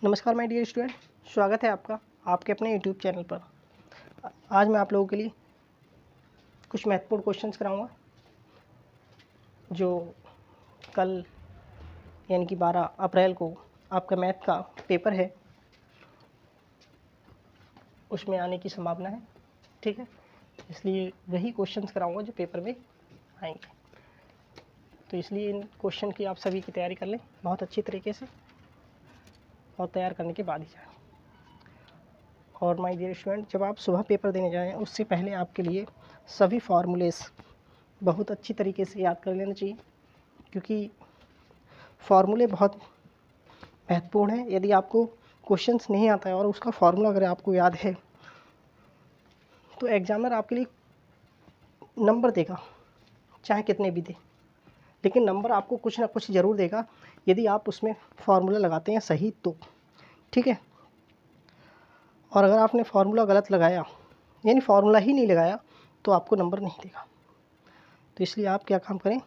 नमस्कार my dear student, स्वागत है आपका आपके अपने यूट्यूब चैनल पर। आज मैं आप लोगों के लिए कुछ महत्वपूर्ण क्वेश्चंस कराऊंगा जो कल यानी कि 12 अप्रैल को आपका मैथ का पेपर है, उसमें आने की संभावना है। ठीक है, इसलिए वही क्वेश्चंस कराऊंगा जो पेपर में आएंगे। तो इसलिए इन क्वेश्चन की आप सभी की तैयारी कर लें बहुत अच्छी तरीके से, और तैयार करने के बाद ही जाएँ। और माय डियर स्टूडेंट, जब आप सुबह पेपर देने जाएं उससे पहले आपके लिए सभी फार्मूलेस बहुत अच्छी तरीके से याद कर लेना चाहिए, क्योंकि फार्मूले बहुत महत्वपूर्ण हैं। यदि आपको क्वेश्चंस नहीं आता है और उसका फार्मूला अगर आपको याद है तो एग्जामिनर आपके लिए नंबर देगा, चाहे कितने भी दे, लेकिन नंबर आपको कुछ ना कुछ ज़रूर देगा यदि आप उसमें फार्मूला लगाते हैं सही तो। ठीक है, और अगर आपने फार्मूला गलत लगाया यानी फार्मूला ही नहीं लगाया तो आपको नंबर नहीं देगा। तो इसलिए आप क्या काम करें,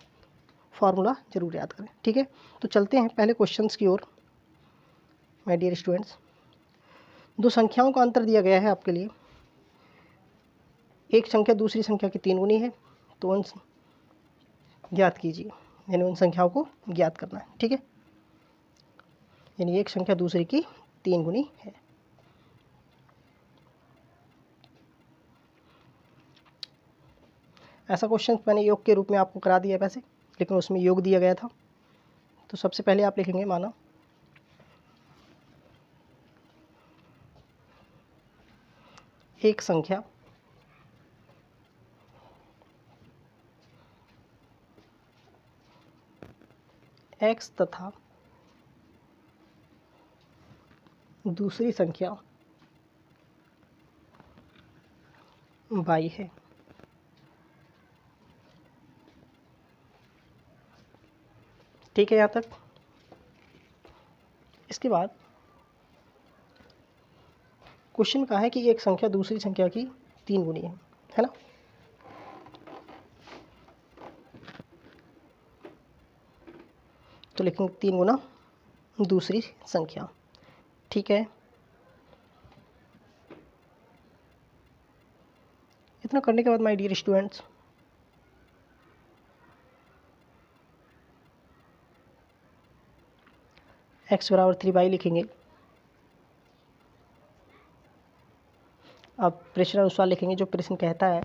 फार्मूला ज़रूर याद करें। ठीक है, तो चलते हैं पहले क्वेश्चंस की ओर। माय डियर स्टूडेंट्स, दो संख्याओं का अंतर दिया गया है आपके लिए। एक संख्या दूसरी संख्या की 3 गुनी है, तो उन ज्ञात कीजिए, यानी उन संख्याओं को ज्ञात करना है। ठीक है, यानी एक संख्या दूसरी की 3 गुनी है। ऐसा क्वेश्चन मैंने योग के रूप में आपको करा दिया वैसे, लेकिन उसमें योग दिया गया था। तो सबसे पहले आप लिखेंगे, माना एक संख्या x तथा दूसरी संख्या y है। ठीक है यहाँ तक। इसके बाद क्वेश्चन कहा है कि एक संख्या दूसरी संख्या की 3 गुनी है ना। तो लिखेंगे 3 गुना दूसरी संख्या। ठीक है, इतना करने के बाद माय डियर स्टूडेंट्स, x बराबर 3y लिखेंगे। अब प्रश्न अनुसार लिखेंगे, जो प्रश्न कहता है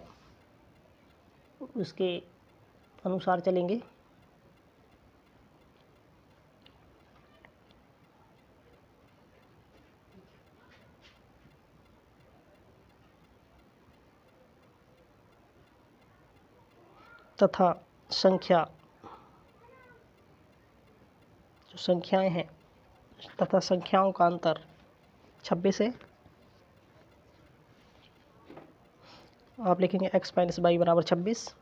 उसके अनुसार चलेंगे। तथा संख्या, जो संख्याएं हैं, तथा संख्याओं का अंतर 26 है। आप लिखेंगे x माइनस वाई बराबर 26।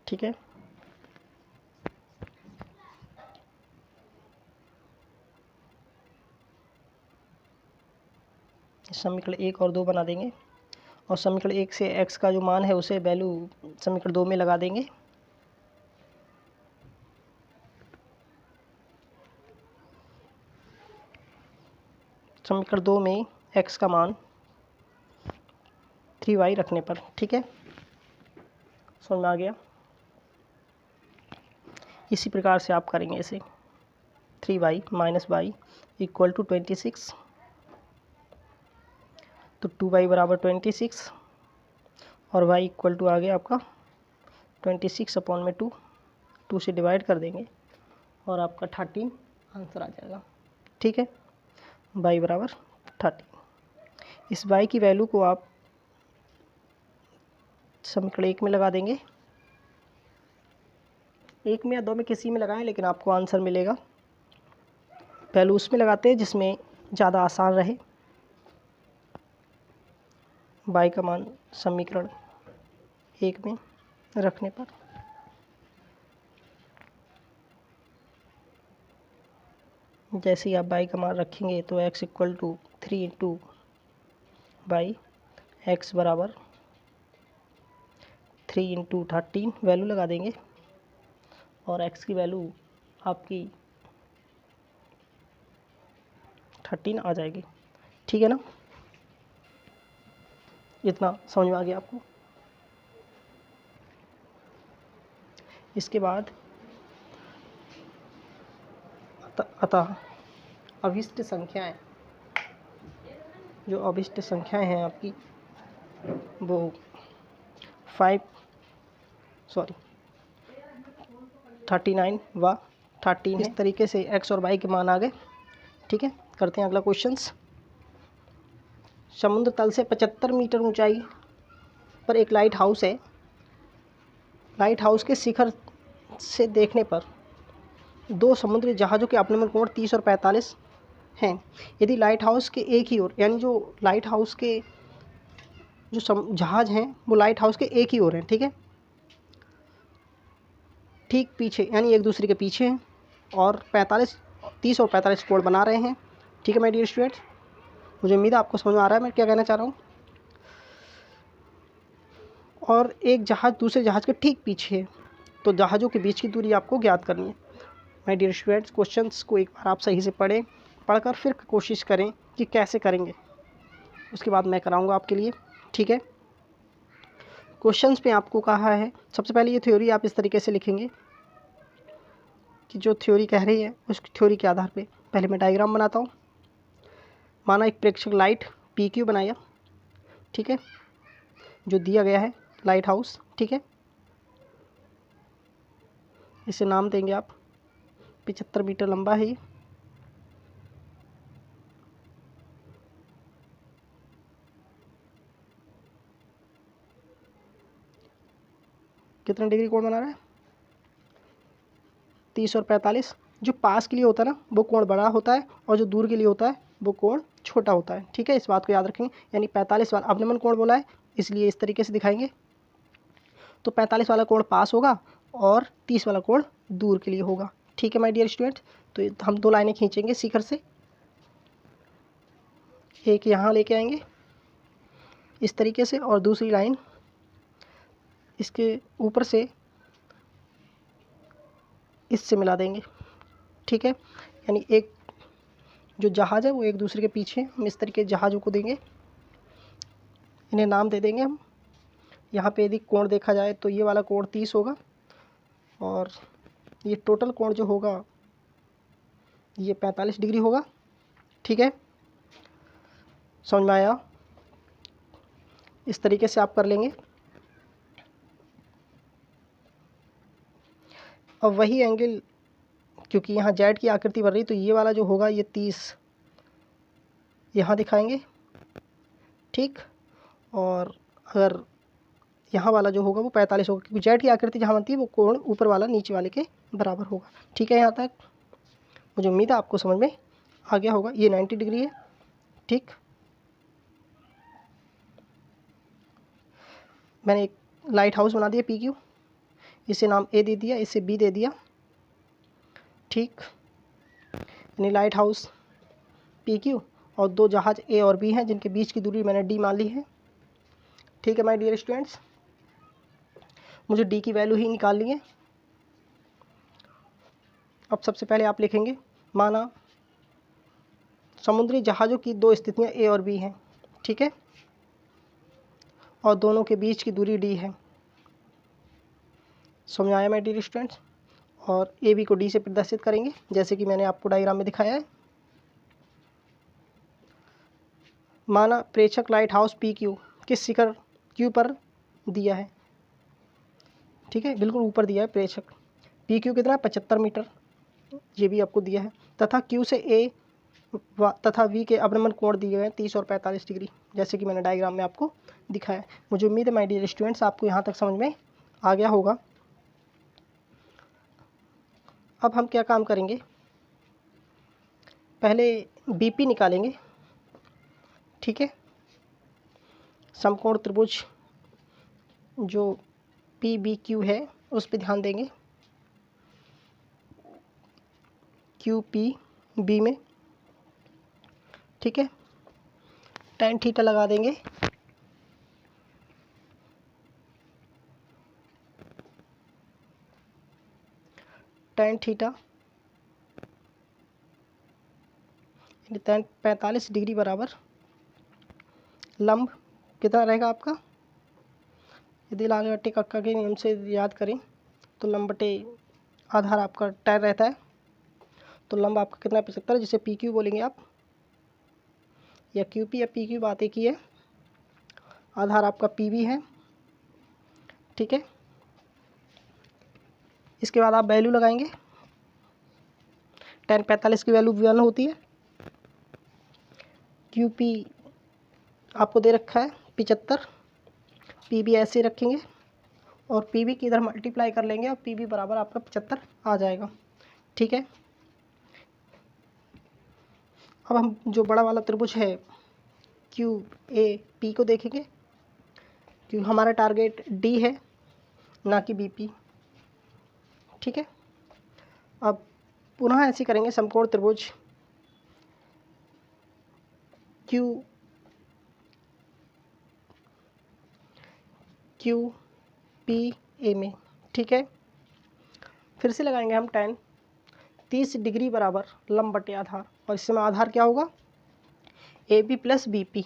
ठीक है, समीकरण 1 और 2 बना देंगे, और समीकरण 1 से x का जो मान है उसे वैल्यू समीकरण 2 में लगा देंगे। समीकरण 2 में x का मान 3y रखने पर। ठीक है, समझ में आ गया। इसी प्रकार से आप करेंगे इसे, 3y minus Y equal to 26। तो 2y बराबर 26 और y इक्वल टू आ गया आपका 26 अपॉन में 2 से डिवाइड कर देंगे और आपका 13 आंसर आ जाएगा। ठीक है, y बराबर 13। इस y की वैल्यू को आप समीकरण 1 में लगा देंगे, 1 में या 2 में किसी में लगाएं, लेकिन आपको आंसर मिलेगा। वैल्यू उसमें लगाते हैं जिसमें ज़्यादा आसान रहे। y का मान समीकरण 1 में रखने पर जैसे ही आप y का मान रखेंगे तो x equal to 3 into y, x बराबर 3 इंटू 13 वैल्यू लगा देंगे और x की वैल्यू आपकी 13 आ जाएगी। ठीक है ना, इतना समझ में आ गया आपको। इसके बाद अतः अभिष्ट संख्याएं, जो अभिष्ट संख्याएं हैं आपकी वो 39 व 13 इस तरीके से x और y के मान आ गए। ठीक है, करते हैं अगला क्वेश्चंस। समुद्र तल से 75 मीटर ऊंचाई पर एक लाइट हाउस है। लाइट हाउस के शिखर से देखने पर दो समुद्री जहाज़ों के अपनमन कोण 30 और 45 हैं। यदि लाइट हाउस के एक ही ओर, यानी जो लाइट हाउस के जो जहाज़ हैं वो लाइट हाउस के एक ही ओर हैं, ठीक है, ठीक पीछे, यानी एक दूसरे के पीछे हैं और 30 और 45 कोण बना रहे हैं। ठीक है माय डियर स्टूडेंट्स, मुझे उम्मीद है आपको समझ में आ रहा है मैं क्या कहना चाह रहा हूँ। और एक जहाज़ दूसरे जहाज़ के ठीक पीछे है, तो जहाज़ों के बीच की दूरी आपको ज्ञात करनी है। माय डियर स्टूडेंट्स, क्वेश्चंस को एक बार आप सही से पढ़कर फिर कोशिश करें कि कैसे करेंगे, उसके बाद मैं कराऊंगा आपके लिए। ठीक है, क्वेश्चंस पे आपको कहा है सबसे पहले ये थ्योरी आप इस तरीके से लिखेंगे कि जो थ्योरी कह रही है उस थ्योरी के आधार पे पहले मैं डायग्राम बनाता हूँ। माना एक प्रेक्षक लाइट PQ बनाया, ठीक है, जो दिया गया है लाइट हाउस, ठीक है, इसे नाम देंगे आप, 75 मीटर लंबा है ये। कितने डिग्री कोण बना रहा है? 30 और 45। जो पास के लिए होता है ना वो कोण बड़ा होता है और जो दूर के लिए होता है वो कोण छोटा होता है। ठीक है, इस बात को याद रखेंगे। यानी 45 वाला अवनमन कोण बोला है, इसलिए इस तरीके से दिखाएंगे। तो 45 वाला कोण पास होगा और 30 वाला कोण दूर के लिए होगा। ठीक है माय डियर स्टूडेंट, तो हम दो लाइनें खींचेंगे शिखर से, एक यहाँ लेके आएंगे इस तरीके से और दूसरी लाइन इसके ऊपर से इससे मिला देंगे। ठीक है, यानी एक जो जहाज़ है वो एक दूसरे के पीछे, हम इस तरीके जहाज़ों को देंगे, इन्हें नाम दे देंगे हम। यहाँ पे यदि कोण देखा जाए तो ये वाला कोण 30 होगा और ये टोटल कोण जो होगा ये 45 डिग्री होगा। ठीक है, समझ में आया? इस तरीके से आप कर लेंगे। अब वही एंगल, क्योंकि यहाँ जेड की आकृति बन रही, तो ये वाला जो होगा ये 30 यहाँ दिखाएंगे, ठीक, और अगर यहाँ वाला जो होगा वो 45 होगा, क्योंकि जेड की आकृति जहाँ बनती है वो कोण ऊपर वाला नीचे वाले के बराबर होगा। ठीक है, यहाँ तक मुझे उम्मीद है आपको समझ में आ गया होगा। ये 90 डिग्री है, ठीक, मैंने एक लाइट हाउस बना दिया PQ, इसे नाम A दे दिया, इसे B दे दिया, ठीक, यानी लाइट हाउस PQ और दो जहाज़ A और B हैं जिनके बीच की दूरी मैंने D मान ली है। ठीक है माय डियर स्टूडेंट्स, मुझे D की वैल्यू ही निकालनी है। अब सबसे पहले आप लिखेंगे, माना समुद्री जहाज़ों की दो स्थितियां A और B हैं, ठीक है, और दोनों के बीच की दूरी D है। समझ आया माय डियर स्टूडेंट्स? और AB को D से प्रदर्शित करेंगे जैसे कि मैंने आपको डायग्राम में दिखाया है। माना प्रेक्षक लाइट हाउस PQ किस शिखर Q पर दिया है, ठीक है, बिल्कुल ऊपर दिया है प्रेक्षक। PQ कितना है? 75 मीटर, ये भी आपको दिया है, तथा Q से A तथा V के अवनमन कोण दिए गए हैं 30 और 45 डिग्री, जैसे कि मैंने डायग्राम में आपको दिखाया है। मुझे उम्मीद है माय डियर स्टूडेंट्स आपको यहाँ तक समझ में आ गया होगा। अब हम क्या काम करेंगे, पहले BP निकालेंगे, ठीक है, समकोण त्रिभुज जो PBQ है उस पर ध्यान देंगे, QPB में, ठीक है, tan थीटा लगा देंगे। tan थीटा 45 डिग्री बराबर लंब कितना रहेगा आपका, यदि लाल बट्टे कक्का के नियम से याद करें तो लंब बटे आधार आपका tan रहता है, तो लंब आपका कितना 75, जिसे पी क्यू बोलेंगे आप, या क्यू पी या पी क्यू बात एक ही है। आधार आपका पी भी है, ठीक है। इसके बाद आप वैल्यू लगाएंगे, tan 45 की वैल्यू 1 होती है, क्यू पी आपको दे रखा है 75, पी भी ऐसे रखेंगे और पी भी की इधर मल्टीप्लाई कर लेंगे और पी भी बराबर आपका 75 आ जाएगा, ठीक है। अब हम जो बड़ा वाला त्रिभुज है क्यू ए पी को देखेंगे, क्योंकि हमारा टारगेट डी है ना कि बी पी, ठीक है। अब पुनः ऐसे करेंगे, समकोण त्रिभुज क्यू पी ए में, ठीक है। फिर से लगाएंगे हम tan 30 डिग्री बराबर लंब बटे आधार, और इसमें आधार क्या होगा, A B plus B p,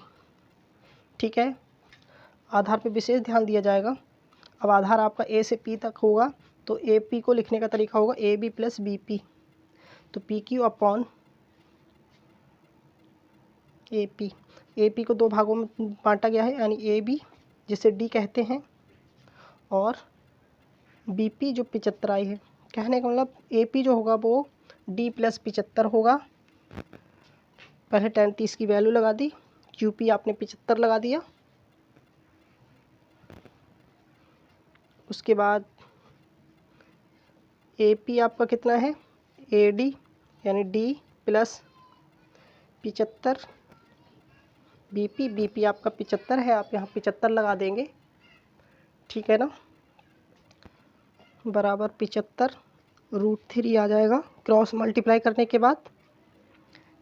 ठीक है। आधार पे विशेष ध्यान दिया जाएगा। अब आधार आपका ए से पी तक होगा तो ए पी को लिखने का तरीका होगा A B plus B P, तो P Q upon A P को दो भागों में बांटा गया है, यानी ए बी जिसे डी कहते हैं और बी पी जो 75 आई है, कहने का मतलब ए पी जो होगा वो डी प्लस 75 होगा। पहले tan 30 की वैल्यू लगा दी, क्यू पी आपने 75 लगा दिया, उसके बाद ए पी आपका कितना है, ए डी यानी डी प्लस 75, बी पी आपका 75 है, आप यहाँ 75 लगा देंगे, ठीक है ना, बराबर 75 √3 आ जाएगा क्रॉस मल्टीप्लाई करने के बाद,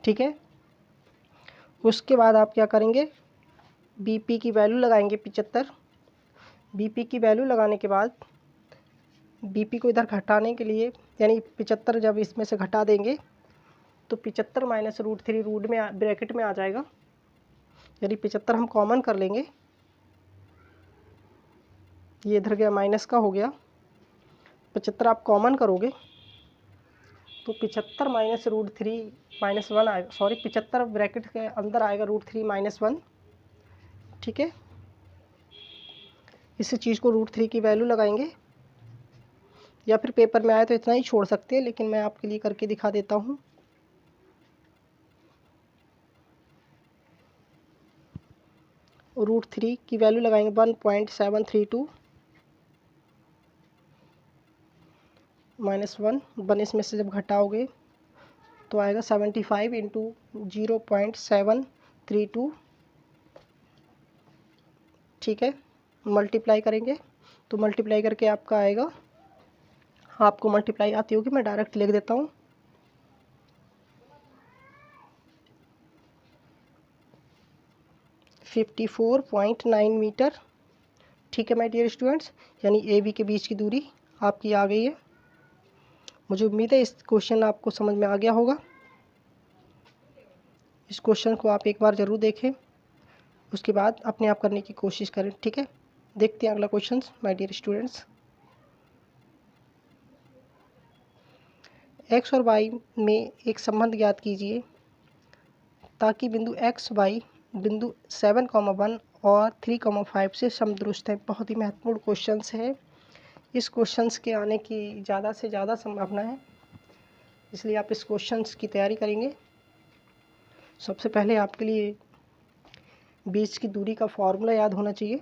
ठीक है। उसके बाद आप क्या करेंगे, बी पी की वैल्यू लगाएंगे 75, बी पी की वैल्यू लगाने के बाद बी पी को इधर घटाने के लिए, यानी 75 जब इसमें से घटा देंगे तो 75 माइनस √3 रूट में ब्रैकेट में आ जाएगा। यदि 75 हम कॉमन कर लेंगे, ये इधर गया माइनस का हो गया, 75 आप कॉमन करोगे तो 75 माइनस √3 -1 आएगा, सॉरी 75 ब्रैकेट के अंदर आएगा √3 -1, ठीक है। इस चीज़ को √3 की वैल्यू लगाएंगे, या फिर पेपर में आए तो इतना ही छोड़ सकते हैं, लेकिन मैं आपके लिए करके दिखा देता हूँ। √3 की वैल्यू लगाएंगे 1.732 -1 इसमें से जब घटाओगे तो आएगा 75 × 0.732, ठीक है। मल्टीप्लाई करेंगे तो मल्टीप्लाई करके आपका आएगा, आपको मल्टीप्लाई आती होगी, मैं डायरेक्ट लिख देता हूँ, 54.9 मीटर, ठीक है माय डियर स्टूडेंट्स, यानी ए बी के बीच की दूरी आपकी आ गई है। मुझे उम्मीद है इस क्वेश्चन आपको समझ में आ गया होगा। इस क्वेश्चन को आप एक बार ज़रूर देखें, उसके बाद अपने आप करने की कोशिश करें, ठीक है। देखते हैं अगला question my dear students. X और वाई में एक संबंध ज्ञात कीजिए ताकि बिंदु एक्स वाई बिंदु 7,1 और 3,5 से समदृष्ट है। बहुत ही महत्वपूर्ण क्वेश्चंस है, इस क्वेश्चंस के आने की ज़्यादा से ज़्यादा संभावना है, इसलिए आप इस क्वेश्चंस की तैयारी करेंगे। सबसे पहले आपके लिए बीच की दूरी का फॉर्मूला याद होना चाहिए।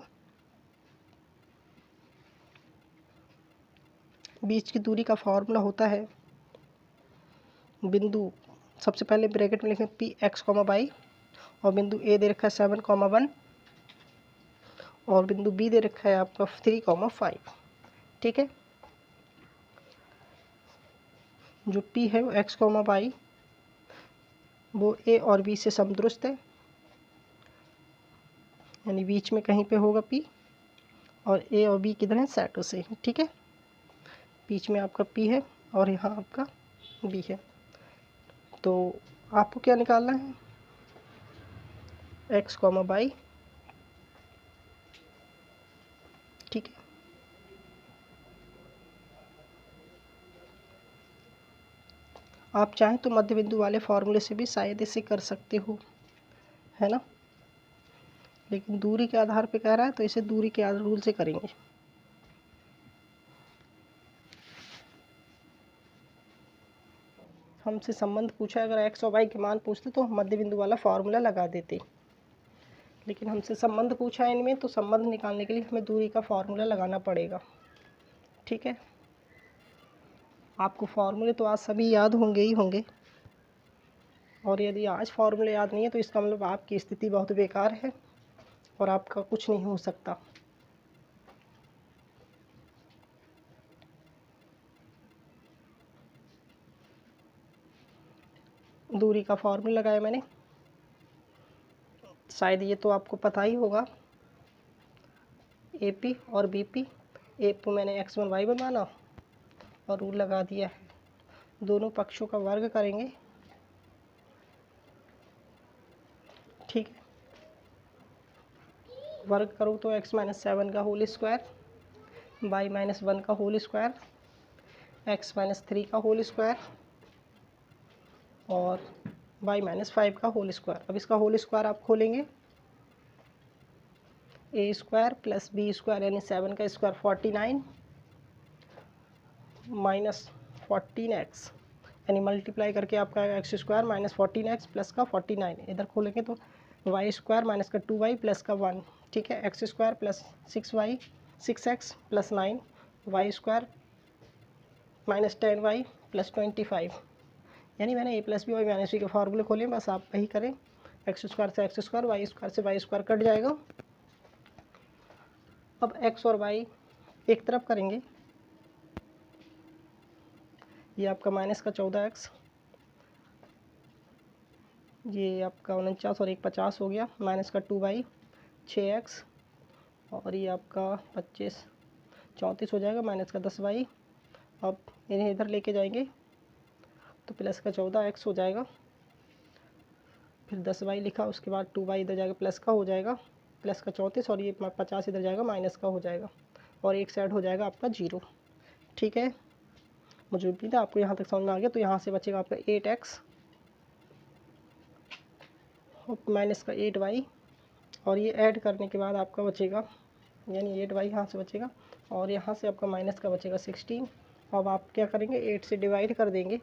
बीच की दूरी का फॉर्मूला होता है, बिंदु सबसे पहले ब्रैकेट में लिखें पी एक्स कॉमा वाई, और बिंदु ए दे रखा है 7,1 और बिंदु बी दे रखा है आपका 3,5, ठीक है। जो पी है वो एक्स कॉमा वाई वो ए और बी से समदृष्ट है, यानी बीच में कहीं पे होगा पी, और ए और बी किधर है, सेटों से, ठीक है। बीच में आपका पी है, और यहाँ आपका b है। तो आपको क्या निकालना है, x, y, ठीक है। आप चाहें तो मध्य बिंदु वाले फॉर्मूले से भी शायद इसे कर सकते हो, है ना, लेकिन दूरी के आधार पे कह रहा है तो इसे दूरी के रूल से करेंगे। हमसे संबंध पूछा, अगर x और y के मान पूछते तो हम मध्य बिंदु वाला फॉर्मूला लगा देते, लेकिन हमसे संबंध पूछा है इनमें, तो संबंध निकालने के लिए हमें दूरी का फॉर्मूला लगाना पड़ेगा, ठीक है। आपको फॉर्मूले तो आज सभी याद होंगे ही होंगे, और यदि आज फॉर्मूले याद नहीं है तो इसका मतलब आपकी स्थिति बहुत बेकार है और आपका कुछ नहीं हो सकता। दूरी का फॉर्मूला लगाया मैंने, शायद ये तो आपको पता ही होगा, AP और BP। AP मैंने x1 y1 माना और रूल लगा दिया है, दोनों पक्षों का वर्ग करेंगे, ठीक है। वर्ग करो तो x - 7 का होल स्क्वायर, y - 1 का होल स्क्वायर, x - 3 का होल स्क्वायर और y - 5 का होल स्क्वायर। अब इसका होल स्क्वायर आप खोलेंगे, a square plus b square यानी 7 का स्क्वायर 49 माइनस 14x यानी मल्टीप्लाई करके आपका x square minus 14x plus का 49। इधर खोलेंगे तो वाई स्क्वायर माइनस का 2y प्लस का 1, ठीक है। X square plus 6x plus 9, y square minus 10y plus 25। यानी मैंने a plus b y minus b के फार्मूले खोले, बस आप वही करें। एक्स स्क्वायर से एक्स स्क्वायर, वाई स्क्वायर से वाई स्क्वायर कट जाएगा। अब x और y एक तरफ करेंगे, ये आपका माइनस का 14x, ये आपका 49 और 1 50 हो गया, माइनस का 2y 6x और ये आपका 25 34 हो जाएगा, माइनस का 10y। अब इन्हें इधर लेके जाएंगे तो प्लस का 14x हो जाएगा, फिर 10y लिखा, उसके बाद 2y इधर जाएगा प्लस का हो जाएगा, प्लस का 34 और ये 50 इधर जाएगा माइनस का हो जाएगा और एक साइड हो जाएगा आपका 0, ठीक है। मुझे उम्मीद है आपको यहाँ तक समझ में आ गया। तो यहाँ से बचेगा आपका 8x माइनस का 8y और ये ऐड करने के बाद आपका बचेगा, यानी 8y यहाँ से बचेगा और यहाँ से आपका माइनस का बचेगा 16। अब आप क्या करेंगे, 8 से डिवाइड कर देंगे,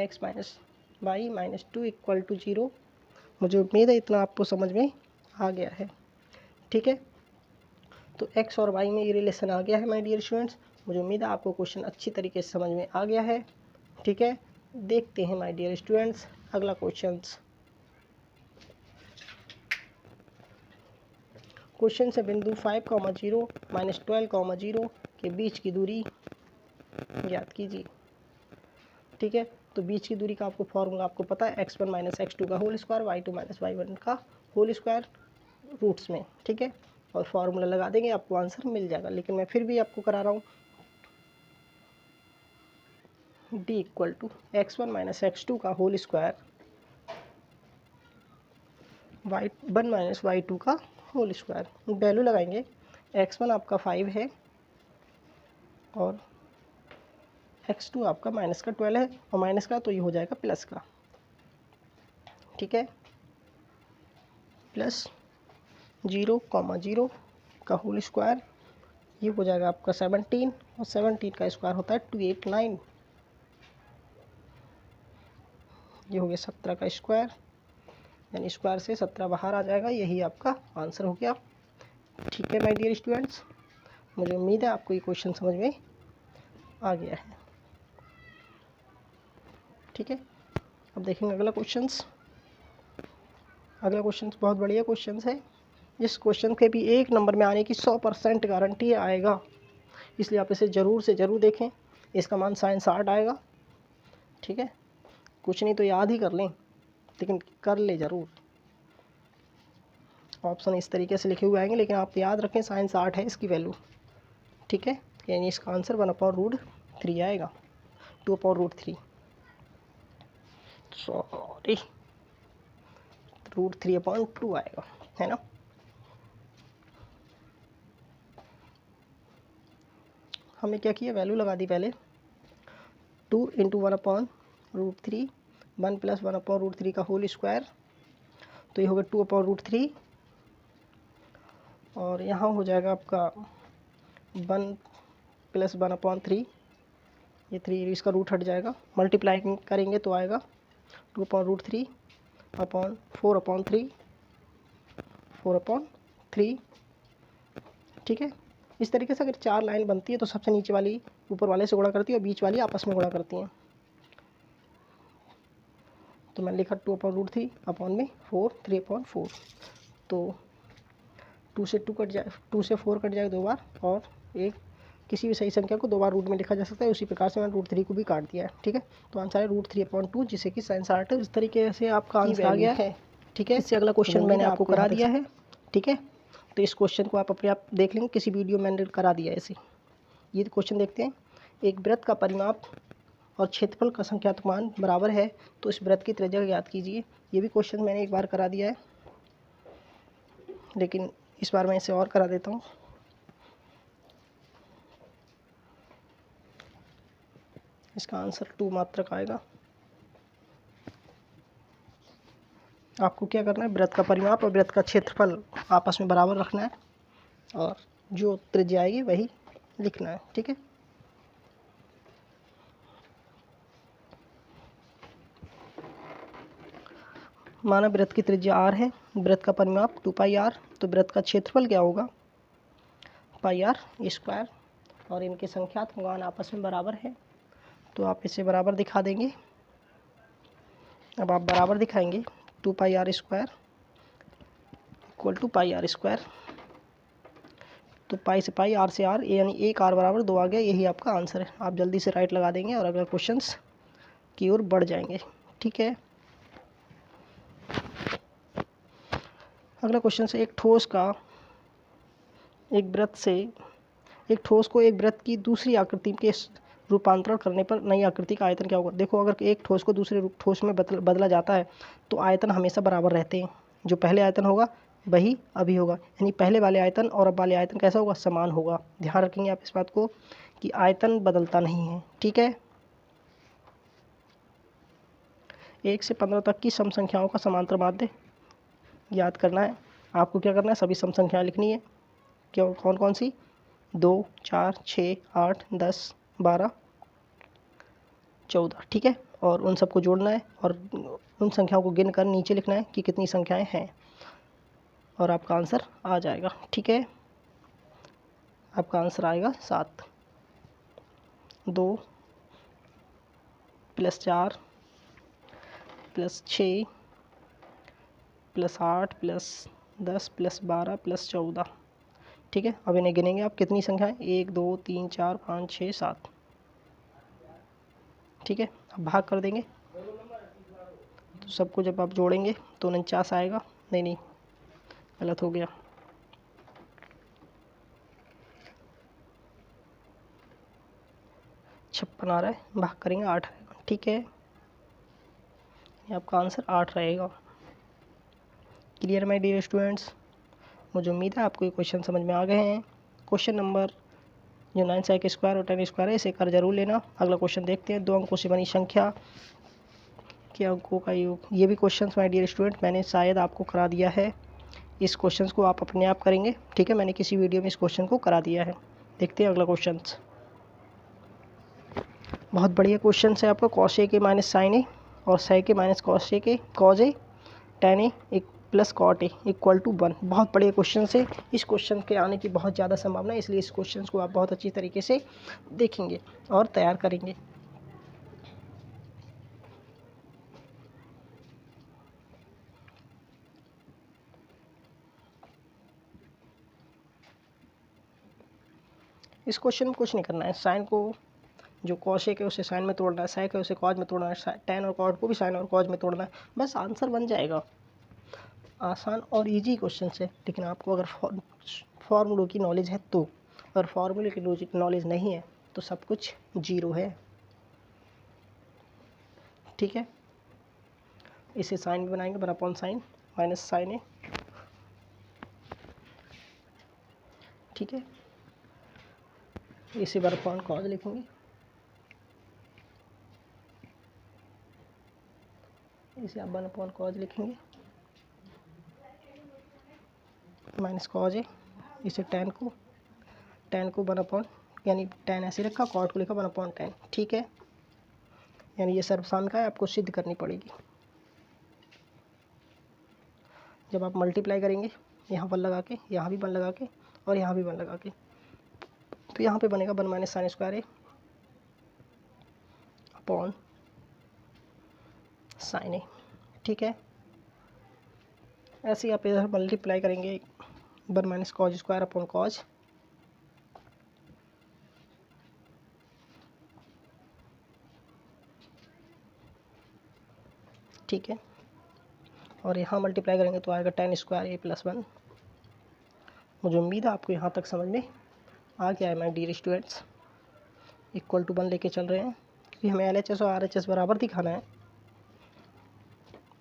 x minus y minus 2 equal to 0। मुझे उम्मीद है इतना आपको समझ में आ गया है, ठीक है। तो x और y में ये रिलेशन आ गया है माय डियर स्टूडेंट्स। मुझे उम्मीद है आपको क्वेश्चन अच्छी तरीके से समझ में आ गया है, ठीक है। देखते हैं माय डियर स्टूडेंट्स अगला क्वेश्चन से बिंदु 5,0 माइनस 12,0 के बीच की दूरी ज्ञात कीजिए, ठीक है। तो बीच की दूरी का आपको फॉर्मूला आपको पता है, x1 माइनस x2 का whole square, y2 minus y1 का होल स्क्वायर रूट्स में, ठीक है। और फार्मूला लगा देंगे, आपको आंसर मिल जाएगा। लेकिन मैं फिर भी आपको करा रहा हूँ, d equal to x1 minus x2 का whole square, y1 minus y2 का होल स्क्वायर। वैल्यू लगाएंगे, x1 आपका 5 है और x2 आपका माइनस का 12 है और माइनस का तो ये हो जाएगा प्लस का, ठीक है। प्लस 0,0 का होल स्क्वायर, ये हो जाएगा आपका 17 और 17 का स्क्वायर होता है 289, ये हो गया 17 का स्क्वायर, यानी स्क्वायर से 17 बाहर आ जाएगा। यही आपका आंसर हो गया, ठीक है माय डियर स्टूडेंट्स। मुझे उम्मीद है आपको ये क्वेश्चन समझ में आ गया है, ठीक है। अब देखेंगे अगला क्वेश्चंस। अगला क्वेश्चन बहुत बढ़िया क्वेश्चन है, इस क्वेश्चन के भी 1 नंबर में आने की 100% गारंटी आएगा, इसलिए आप इसे ज़रूर से ज़रूर देखें। इसका मान साइंस 8 आएगा, ठीक है। कुछ नहीं तो याद ही कर लें, लेकिन कर ले ज़रूर। ऑप्शन इस तरीके से लिखे हुए आएंगे, लेकिन आप याद रखें साइंस 8 है इसकी वैल्यू, ठीक है। यानी इसका आंसर 1/√3 आएगा। 2/√3, सॉरी √3/2 आएगा, है ना। हमने क्या किया, वैल्यू लगा दी पहले 2 × 1/√3, 1 + 1/√3 का होल स्क्वायर, तो ये होगा 2/√3 और यहाँ हो जाएगा आपका 1 + 1/3, ये 3 इसका रूट हट जाएगा, मल्टीप्लाई करेंगे तो आएगा 2/√3/4/3, 4/3, ठीक है। इस तरीके से अगर 4 लाइन बनती है तो सबसे नीचे वाली ऊपर वाले से गुणा करती है और बीच वाली आपस में गुणा करती हैं। तो मैंने लिखा 2/√3/4, 3/4, तो 2 से 2 कट जाए, 2 से 4 कट जाएगा 2 बार, और एक किसी भी सही संख्या को 2 बार रूट में लिखा जा सकता है। उसी प्रकार से मैंने √3 को भी काट दिया है, ठीक है। तो आंसर है √3/2, जिसे कि साइंस आर्ट है। इस तरीके से आपका आंसर आ गया है, ठीक है। इससे अगला क्वेश्चन मैंने आपको करा दिया है, ठीक है। तो इस क्वेश्चन को आप अपने आप देख लेंगे, किसी वीडियो में मैंने करा दिया है ऐसे। ये क्वेश्चन देखते हैं, एक वृत्त का परिमाप और क्षेत्रफल का संख्यात्मक मान बराबर है तो इस वृत्त की त्रिज्या ज्ञात कीजिए। ये भी क्वेश्चन मैंने एक बार करा दिया है, लेकिन इस बार मैं इसे और करा देता हूँ। इसका आंसर 2 मात्रक आएगा। आपको क्या करना है, वृत्त का परिमाप और वृत्त का क्षेत्रफल आपस में बराबर रखना है और जो त्रिज्या आएगी वही लिखना है, ठीक है। माना वृत्त की त्रिज्या r है, वृत्त का परिमाप 2πr, तो वृत्त का क्षेत्रफल क्या होगा, πr², और इनके संख्यात्मक मान आपस में बराबर है, तो आप इसे बराबर दिखा देंगे। अब आप बराबर दिखाएंगे 2πr² = πr², तो पाई से पाई, आर से आर, यानी 1 r बराबर 2 आ गया। यही आपका आंसर है। आप जल्दी से राइट लगा देंगे और अगला क्वेश्चंस की ओर बढ़ जाएंगे, ठीक है। अगला क्वेश्चन से, एक ठोस को एक वृत्त की दूसरी आकृति के रूपांतरण करने पर नई आकृति का आयतन क्या होगा। देखो, अगर एक ठोस को दूसरे ठोस में बदला जाता है तो आयतन हमेशा बराबर रहते हैं। जो पहले आयतन होगा वही अभी होगा, यानी पहले वाले आयतन और अब वाले आयतन कैसा होगा, समान होगा। ध्यान रखेंगे आप इस बात को कि आयतन बदलता नहीं है, ठीक है। 1 से 15 तक की सम संख्याओं का समांतर माध्य याद करना है। आपको क्या करना है, सभी सम संख्याएं लिखनी है। क्यों, कौन कौन सी, 2, 4, 6, 8, 10, 12, 14, ठीक है। और उन सबको जोड़ना है और उन संख्याओं को गिन कर नीचे लिखना है कि कितनी संख्याएं हैं, और आपका आंसर आ जाएगा, ठीक है। आपका आंसर आएगा 7। 2 + 4 + 6 + 8 + 10 + 12 + 14, ठीक है। अब इन्हें गिनेंगे आप, कितनी संख्याएं, 1, 2, 3, 4, 5, 6, 7, ठीक है। अब भाग कर देंगे, तो सबको जब आप जोड़ेंगे तो 49 आएगा। नहीं, गलत हो गया, 56 आ रहा है। भाग करेंगे 8 आएगा, ठीक है। ये आपका आंसर 8 रहेगा। क्लियर माय डियर स्टूडेंट्स, मुझे उम्मीद है आपको ये क्वेश्चन समझ में आ गए हैं। क्वेश्चन नंबर जो 9 sec² और 10² है, इसे कर जरूर लेना। अगला क्वेश्चन देखते हैं, 2 अंकों से बनी संख्या के अंकों का योग। ये भी क्वेश्चन माय डियर स्टूडेंट मैंने शायद आपको करा दिया है। इस क्वेश्चन को आप अपने आप करेंगे, ठीक है। मैंने किसी वीडियो में इस क्वेश्चन को करा दिया है। देखते हैं अगला क्वेश्चन। बहुत बढ़िया क्वेश्चन है आपका, cos A के माइनस साइन ए और sec A minus cos A के cos A tan A + cot A = 1। बहुत बढ़िया क्वेश्चन है। इस क्वेश्चन के आने की बहुत ज़्यादा संभावना है, इसलिए इस क्वेश्चन को आप बहुत अच्छी तरीके से देखेंगे और तैयार करेंगे। इस क्वेश्चन में कुछ नहीं करना है, साइन को जो cos A के उसे साइन में तोड़ना है, sec है उसे cos में तोड़ना है, tan और cot को भी साइन और cos में तोड़ना है, बस आंसर बन जाएगा। आसान और इजी क्वेश्चन है, लेकिन आपको अगर फॉर्मूलों की नॉलेज है तो, अगर फॉर्मूले की नॉलेज नहीं है तो सब कुछ जीरो है। ठीक है। इसे साइन भी बनाएंगे, 1 अपॉन साइन माइनस साइन ए, ठीक है। इसे 1 अपॉन कॉज लिखेंगे, इसे आप 1 अपॉन कॉज लिखेंगे माइनस कॉज ए। इसे टेन को 1 अपॉन, यानी टेन ऐसे रखा, कॉट को लिखा 1 अपॉन टेन, ठीक है। यानी ये सर्वसाधारण का है, आपको सिद्ध करनी पड़ेगी। जब आप मल्टीप्लाई करेंगे यहाँ 1 लगा के, यहाँ भी 1 लगा के और यहाँ भी 1 लगा के, तो यहाँ पे बनेगा 1 माइनस साइन स्क्वायर ए अपॉन साइन ए, ठीक है। ऐसे ही आप इधर मल्टीप्लाई करेंगे 1 minus cos square upon cos, ठीक है। और यहाँ मल्टीप्लाई करेंगे तो आएगा टेन स्क्वायर ए प्लस 1। मुझे उम्मीद है आपको यहाँ तक समझ में आ गया है। My dear students, equal to 1 लेके चल रहे हैं क्योंकि हमें LHS और RHS बराबर दिखाना है।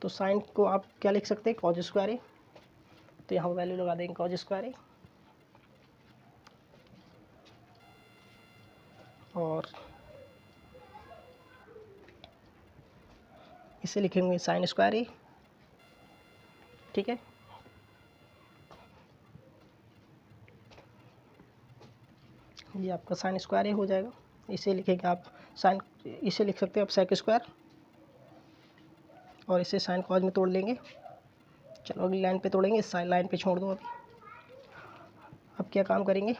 तो साइन को आप क्या लिख सकते हैं, कॉज स्क्वायर ए, तो यहाँ वैल्यू लगा देंगे कॉज स्क्वायर ए, और इसे लिखेंगे साइन स्क्वायर ए, ठीक है। ये आपका साइन स्क्वायर ए हो जाएगा। इसे लिखेंगे आप साइन, इसे लिख सकते हैं आप सेक स्क्वायर, और इसे साइन कॉज में तोड़ लेंगे। चलो अगली लाइन पे तोड़ेंगे, इस साइन लाइन पे छोड़ दो अभी। अब क्या काम करेंगे,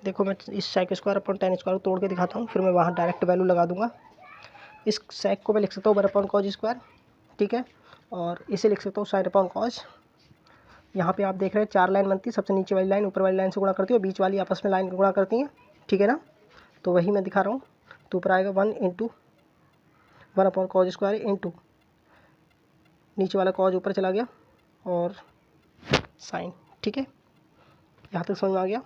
देखो मैं इस sec square upon tan square को तोड़ के दिखाता हूँ, फिर मैं वहाँ डायरेक्ट वैल्यू लगा दूंगा। इस सेक को मैं लिख सकता हूँ 1 अपॉन कॉज स्क्वायर, ठीक है, और इसे लिख सकता हूँ साइन अपॉन कॉज। यहाँ पे आप देख रहे हैं 4 लाइन बनती है, सबसे नीचे वाली लाइन ऊपर वाली लाइन से गुणा करती है और बीच वाली आपस में लाइन गुणा करती हैं, ठीक है ना। तो वही मैं दिखा रहा हूँ। तो ऊपर आएगा 1 into 1 upon cos square into नीचे वाला कॉज ऊपर चला गया और साइन, ठीक है। यहाँ तक समझ में आ गया।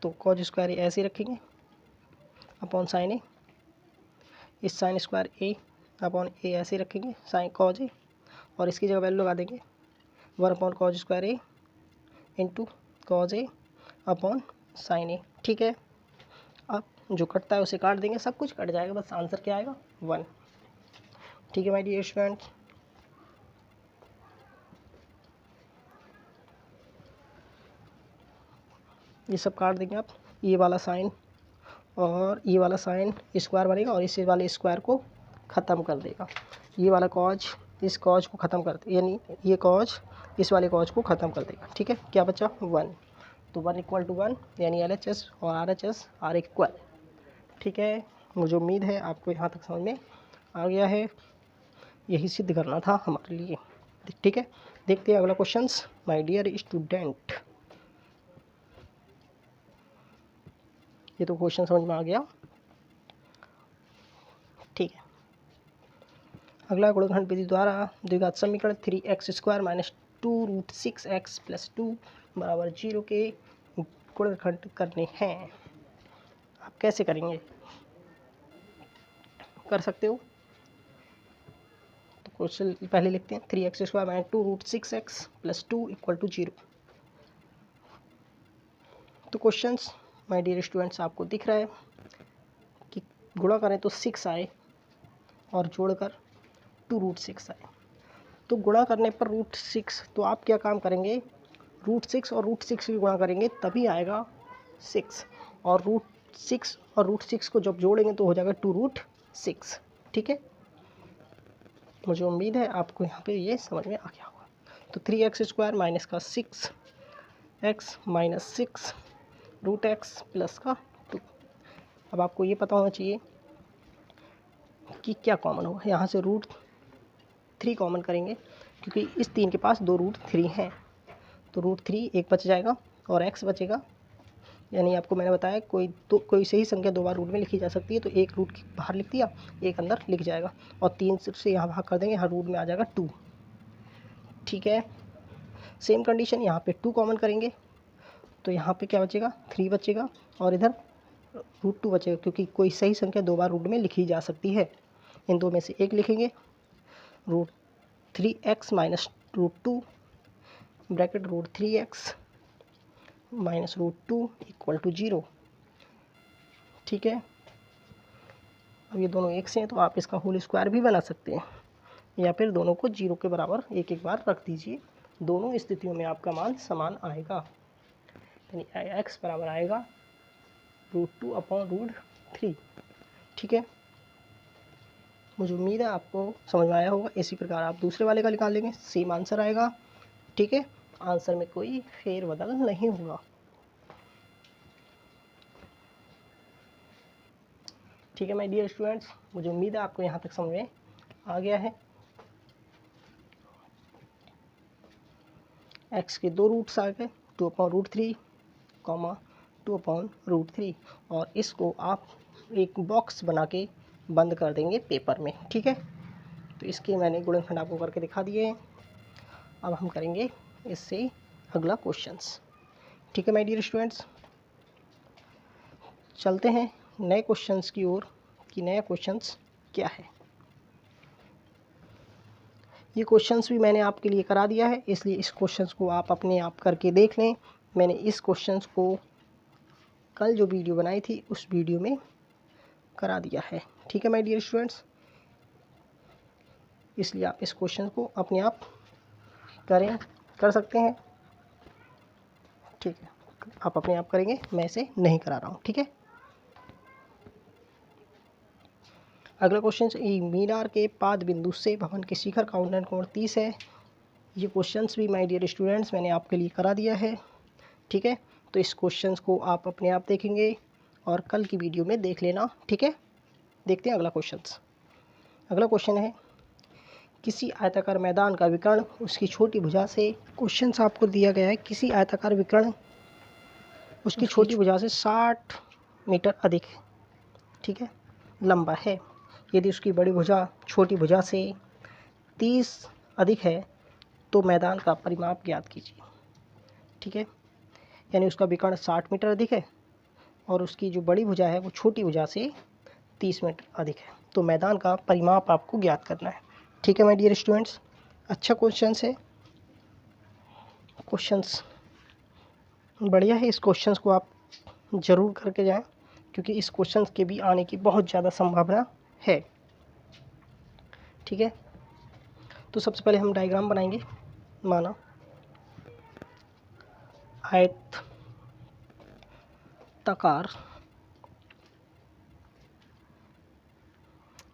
तो कॉज स्क्वायर ऐसे ही रखेंगे अपॉन साइन ए, इस साइन स्क्वायर ए अपॉन ए ऐसे ही रखेंगे साइन कॉज ए, और इसकी जगह वैल्यू लगा देंगे 1 अपॉन कॉज स्क्वायर ए इंटू कॉज ए अपॉन साइन ए, ठीक है। अब जो कटता है उसे काट देंगे, सब कुछ कट जाएगा, बस आंसर क्या आएगा 1, ठीक है माय डियर स्टूडेंट्स। ये सब काट देंगे आप, ये वाला साइन और ये वाला साइन स्क्वायर बनेगा और इस वाले स्क्वायर को ख़त्म कर देगा। ये वाला कॉज इस कॉज को ख़त्म कर दे, यानी ये कॉज इस वाले कॉज को ख़त्म कर देगा, ठीक है। क्या बचा 1, तो 1 इक्वल टू 1, यानी LHS और RHS आर इक्वल, ठीक है। मुझे उम्मीद है आपको यहाँ तक समझ में आ गया है। यही सिद्ध करना था हमारे लिए, ठीक है। देखते हैं अगला क्वेश्चंस माय डियर स्टूडेंट। ये तो क्वेश्चन समझ में आ गया, ठीक है। अगला गुणनखंड विधि द्वारा द्विघात समीकरण 3x square minus 2√6x plus 2 बराबर 0 के गुणनखंड करने हैं। आप कैसे करेंगे, कर सकते हो। तो क्वेश्चन पहले लिखते हैं 3x square minus 2√6x plus 2 equal to 0। तो क्वेश्चंस माय डियर स्टूडेंट्स आपको दिख रहा है कि गुणा करें तो 6 आए और जोड़कर 2√6 आए। तो गुणा करने पर √6, तो आप क्या काम करेंगे, √6 और √6 की गुणा करेंगे तभी आएगा 6, और √6 और √6 को जब जोड़ेंगे तो हो जाएगा 2√6, ठीक है। मुझे उम्मीद है आपको यहाँ पे ये समझ में आ गया होगा। तो 3x स्क्वायर माइनस का 6x माइनस 6 √x प्लस का 2। अब आपको ये पता होना चाहिए कि क्या कॉमन होगा। यहाँ से √3 कॉमन करेंगे क्योंकि इस 3 के पास 2 √3 हैं, तो √3 एक बच जाएगा और x बचेगा। यानी आपको मैंने बताया कोई सही संख्या 2 बार रूट में लिखी जा सकती है, तो एक रूट बाहर लिख दिया, एक अंदर लिख जाएगा, और 3 से यहाँ भाग कर देंगे, यहाँ रूट में आ जाएगा 2, ठीक है। सेम कंडीशन यहाँ पे 2 कॉमन करेंगे तो यहाँ पे क्या बचेगा, 3 बचेगा और इधर √2 बचेगा, क्योंकि कोई सही संख्या 2 बार रूट में लिखी जा सकती है। इन दो में से एक लिखेंगे, √3x minus √2 bracket √3x minus √2 equal to 0। ठीक है, अब ये दोनों एक से हैं तो आप इसका होल स्क्वायर भी बना सकते हैं, या फिर दोनों को 0 के बराबर एक एक बार रख दीजिए। दोनों स्थितियों में आपका मान समान आएगा, यानी x बराबर आएगा √2/√3। ठीक है, मुझे उम्मीद है आपको समझ में आया होगा। इसी प्रकार आप दूसरे वाले का निकाल लेंगे, सेम आंसर आएगा। ठीक है, आंसर में कोई फेरबदल नहीं होगा। ठीक है माय डियर स्टूडेंट्स, मुझे उम्मीद है आपको यहाँ तक समझ में आ गया है। x के 2 रूट्स आ गए, 2/√3 कॉमा 2/√3, और इसको आप एक बॉक्स बना के बंद कर देंगे पेपर में। ठीक है, तो इसके मैंने गुणनखंड आपको करके दिखा दिए हैं। अब हम करेंगे इससे अगला क्वेश्चंस। ठीक है माय डियर स्टूडेंट्स, चलते हैं नए क्वेश्चंस की ओर कि नया क्वेश्चंस क्या है। ये क्वेश्चंस भी मैंने आपके लिए करा दिया है, इसलिए इस क्वेश्चंस को आप अपने आप करके देख लें। मैंने इस क्वेश्चंस को कल जो वीडियो बनाई थी उस वीडियो में करा दिया है। ठीक है माय डियर स्टूडेंट्स, इसलिए आप इस क्वेश्चन को अपने आप कर सकते हैं। ठीक है, आप अपने आप करेंगे, मैं इसे नहीं करा रहा हूँ। ठीक है, अगला क्वेश्चन, मीनार के पाद बिंदु से भवन के शिखर का उन्नयन कोण 30 है। ये क्वेश्चंस भी माय डियर स्टूडेंट्स मैंने आपके लिए करा दिया है। ठीक है, तो इस क्वेश्चंस को आप अपने आप देखेंगे और कल की वीडियो में देख लेना। ठीक है, देखते हैं अगला क्वेश्चंस। अगला क्वेश्चन है, किसी आयताकार मैदान का विकर्ण उसकी छोटी भुजा से, क्वेश्चंस आपको दिया गया है, किसी आयताकार विकर्ण उसकी छोटी भुजा से 60 मीटर अधिक, ठीक है, लंबा है। यदि उसकी बड़ी भुजा छोटी भुजा से 30 अधिक है तो मैदान का परिमाप ज्ञात कीजिए। ठीक है, यानी उसका विकर्ण 60 मीटर अधिक है और उसकी जो बड़ी भुजा है वो छोटी भुजा से 30 मीटर अधिक है, तो मैदान का परिमाप आपको ज्ञात करना है। ठीक है माय डियर स्टूडेंट्स, अच्छा क्वेश्चन है, क्वेश्चंस बढ़िया है। इस क्वेश्चंस को आप ज़रूर करके जाएं, क्योंकि इस क्वेश्चंस के भी आने की बहुत ज़्यादा संभावना है। ठीक है, तो सबसे पहले हम डायग्राम बनाएंगे। माना आयताकार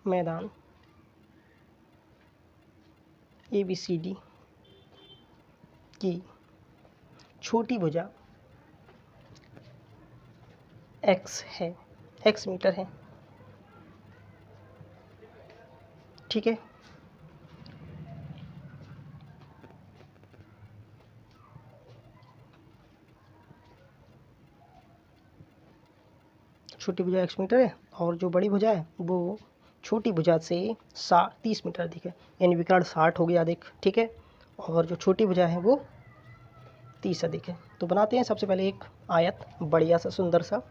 मैदान ABCD की छोटी भुजा x है, x मीटर है। ठीक है, छोटी भुजा x मीटर है और जो बड़ी भुजा है वो छोटी भुजा से 30 मीटर अधिक है, यानी विकर्ण 60 हो गया अधिक। ठीक है, और जो छोटी भुजा है वो 30 अधिक है। तो बनाते हैं सबसे पहले एक आयत, बढ़िया सा सुंदर सा,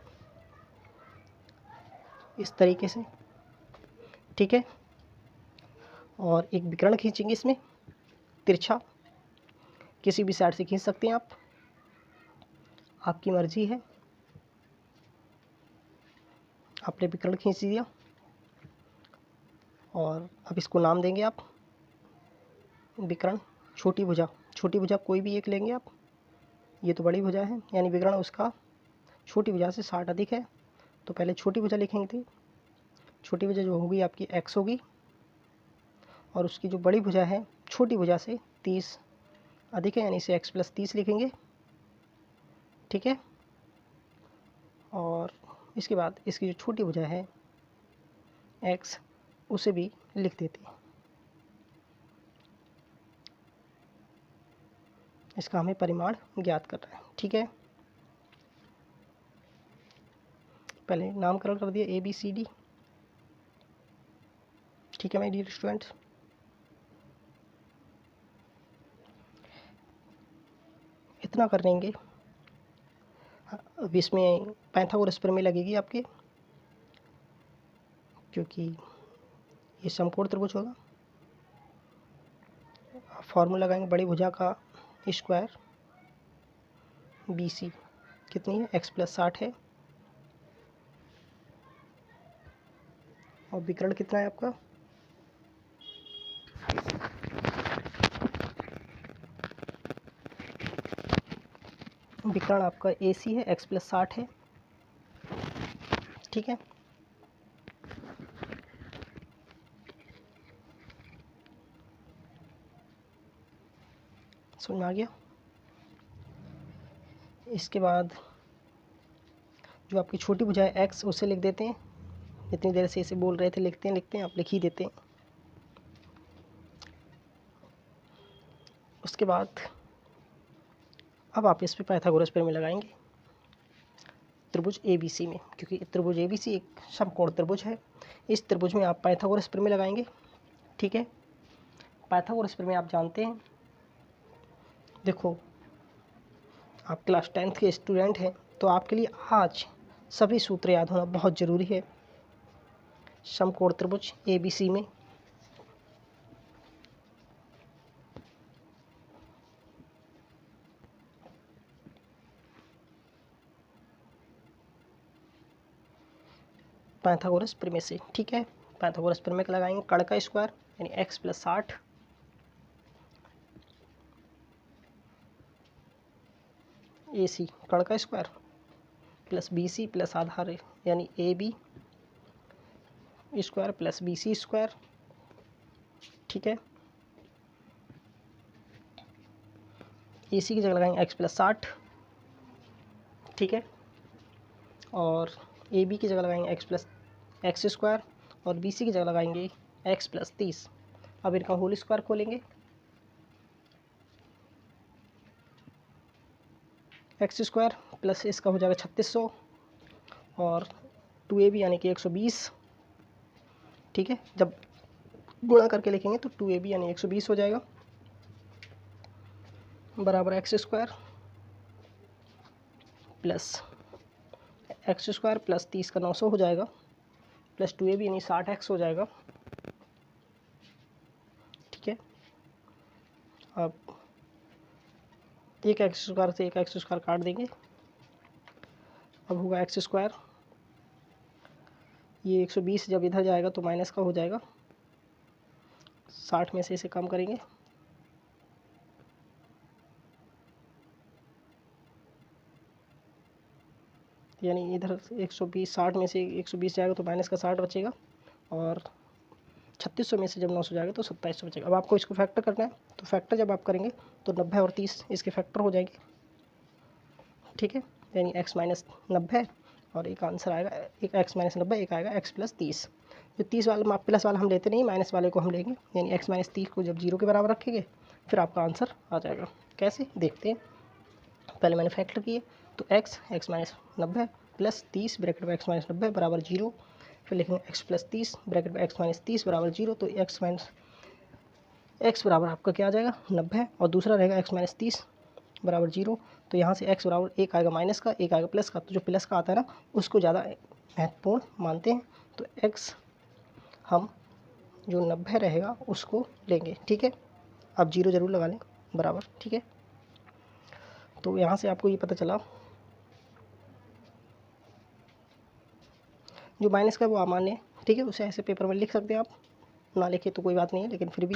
इस तरीके से। ठीक है, और एक विकर्ण खींचेंगे इसमें तिरछा, किसी भी साइड से खींच सकते हैं आप, आपकी मर्जी है। आपने विकर्ण खींच दिया और अब इसको नाम देंगे आप विकर्ण छोटी भुजा। छोटी भुजा कोई भी एक लेंगे आप, ये तो बड़ी भुजा है, यानी विकर्ण उसका छोटी भुजा से 60 अधिक है। तो पहले छोटी भुजा लिखेंगे, थी छोटी भुजा जो होगी आपकी x होगी, और उसकी जो बड़ी भुजा है छोटी भुजा से 30 अधिक है, यानी इसे x + 30 लिखेंगे। ठीक है, और इसके बाद इसकी जो छोटी भुजा है x, उसे भी लिख देते हैं। इसका हमें परिमाण ज्ञात करना है। ठीक है, पहले नामकरण कर दिया ABCD। ठीक है माय डियर स्टूडेंट्स, इतना कर लेंगे अब इसमें पाइथागोरस प्रमेय लगेगी आपके, क्योंकि ये समकोण त्रिभुज होगा। फॉर्मूला लगाएंगे बड़ी भुजा का स्क्वायर BC कितनी है, x+60 है, और विकर्ण कितना है आपका, विकर्ण आपका AC है, x+60 है, ठीक है। समझ में आ गया। इसके बाद जो आपकी छोटी भुजा है x, उसे लिख देते हैं, इतनी देर से इसे बोल रहे थे, लिखते हैं, आप लिख ही देते हैं। उसके बाद अब आप इस पे पाइथागोरस प्रमेय लगाएंगे त्रिभुज ABC में, क्योंकि त्रिभुज ABC एक समकोण त्रिभुज है। इस त्रिभुज में आप पाइथागोरस प्रमेय लगाएंगे, ठीक है। पाइथागोरस प्रमेय आप जानते हैं, देखो आप क्लास 10th के स्टूडेंट हैं तो आपके लिए आज सभी सूत्र याद होना बहुत ज़रूरी है। समकोण त्रिभुज ABC में पाइथागोरस प्रमेय से, ठीक है। पाइथागोरस प्रमेय का लगाएंगे कर्ण का स्क्वायर यानी x+60 AC कर्ण का स्क्वायर प्लस BC प्लस आधार यानी AB square plus BC square, ठीक है। AC की जगह लगाएंगे x+60, ठीक है, और AB की जगह लगाएंगे x स्क्वायर और BC की जगह लगाएंगे x+30। अब इनका होल स्क्वायर खोलेंगे, x स्क्वायर प्लस इसका हो जाएगा 3600 और 2AB यानी कि 120, ठीक है। जब गुणा करके लिखेंगे तो 2AB यानी 120 हो जाएगा, बराबर x स्क्वायर प्लस 30 का 900 हो जाएगा, प्लस 2AB यानी 60x हो जाएगा, ठीक है। अब एक एक्स स्क्वायर से एक एक्स स्क्वायर काट देंगे, अब होगा एक्स स्क्वायर, ये 120 जब इधर जाएगा तो माइनस का हो जाएगा, 60 में से इसे कम करेंगे, यानी इधर 120 60 में से 120 जाएगा तो माइनस का 60 बचेगा, और 3600 में से जब 900 जाएगा तो 2700 बचेगा। अब आपको इसको फैक्टर करना है, तो फैक्टर जब आप करेंगे तो 90 और 30 इसके फैक्टर हो जाएंगे, ठीक है। यानी x-90 और एक आंसर आएगा, एक x-90 एक आएगा x+30। जो 30 वाला प्लस वाला हम लेते नहीं, माइनस वाले को हम लेंगे, यानी x-30 को जब 0 के बराबर रखेंगे फिर आपका आंसर आ जाएगा। कैसे देखते हैं, पहले मैंने फैक्टर किए तो x-90 प्लस 30 ब्रैकेट में x-90 बराबर 0, फिर लिखेंगे x+30 ब्रैकेट में x-30 बराबर 0, तो x बराबर आपका क्या आ जाएगा 90 और दूसरा रहेगा x-30 बराबर 0, तो यहाँ से x बराबर एक आएगा माइनस का, एक आएगा प्लस का, तो जो प्लस का आता है ना उसको ज़्यादा महत्वपूर्ण मानते हैं, तो x हम जो 90 रहेगा उसको लेंगे, ठीक है। अब 0 ज़रूर लगा लें बराबर, ठीक है। तो यहाँ से आपको ये पता चला जो माइनस का वो अमान्य है, ठीक है, उसे ऐसे पेपर में लिख सकते हैं आप, ना लिखे तो कोई बात नहीं है, लेकिन फिर भी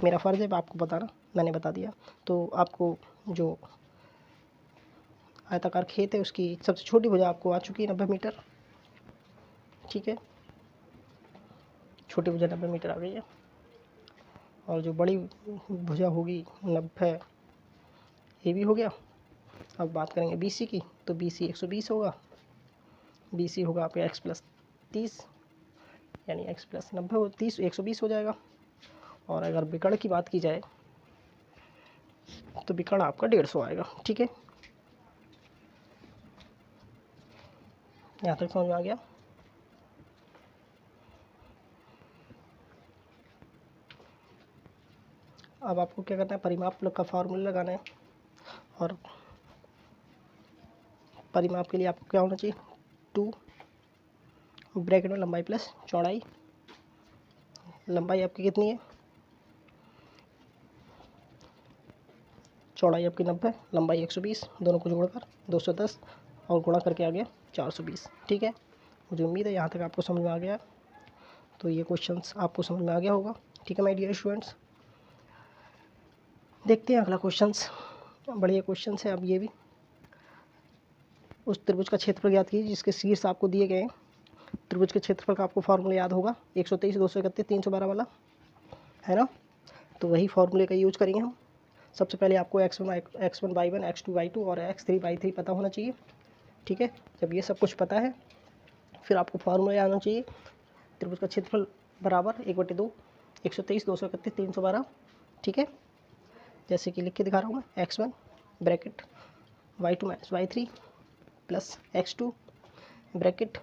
मेरा फ़र्ज़ है आपको बताना, मैंने बता दिया। तो आपको जो आयताकार खेत है उसकी सबसे छोटी भुजा आपको आ चुकी है 90 मीटर, ठीक है, छोटी भुजा 90 मीटर आ गई है, और जो बड़ी भुजा होगी 90 ये भी हो गया। अब बात करेंगे BC की, तो BC 120 होगा, BC होगा आपका x+30 यानी x+90 30 120 हो जाएगा। और अगर विकर्ण की बात की जाए तो विकर्ण आपका 150 आएगा, ठीक है। यहाँ तक समझ में आ गया। अब आपको क्या करना है, परिमाप का फार्मूला लगाना है, और परिमाप के लिए आपको क्या होना चाहिए, 2 ब्रैकेट में लंबाई प्लस चौड़ाई, लंबाई आपकी कितनी है, चौड़ाई आपकी 90, लंबाई 120, दोनों को जोड़कर 210 और गुणा करके आ गया 420। ठीक है, मुझे उम्मीद है यहाँ तक आपको समझ में आ गया। तो ये क्वेश्चंस आपको समझ में आ गया होगा। ठीक है माय डियर स्टूडेंट्स, देखते हैं अगला क्वेश्चंस। बढ़िया क्वेश्चन है। अब ये भी, उस त्रिभुज का क्षेत्रफल ज्ञात कीजिए जिसके शीर्ष आपको दिए गए हैं। त्रिभुज के क्षेत्रफल का आपको फार्मूला याद होगा, 123, 231, 312 वाला, है ना। तो वही फार्मूले का यूज करेंगे हम। सबसे पहले आपको x1 y1, x2 y2 और x3 y3 पता होना चाहिए। ठीक है, जब ये सब कुछ पता है फिर आपको फार्मूला याद होना चाहिए। त्रिभुज का क्षेत्रफल बराबर 1/2, 123, 231, 312। ठीक है, जैसे कि लिख के दिखा रहा हूँ मैं, x1 bracket y2 minus y3 plus x2 bracket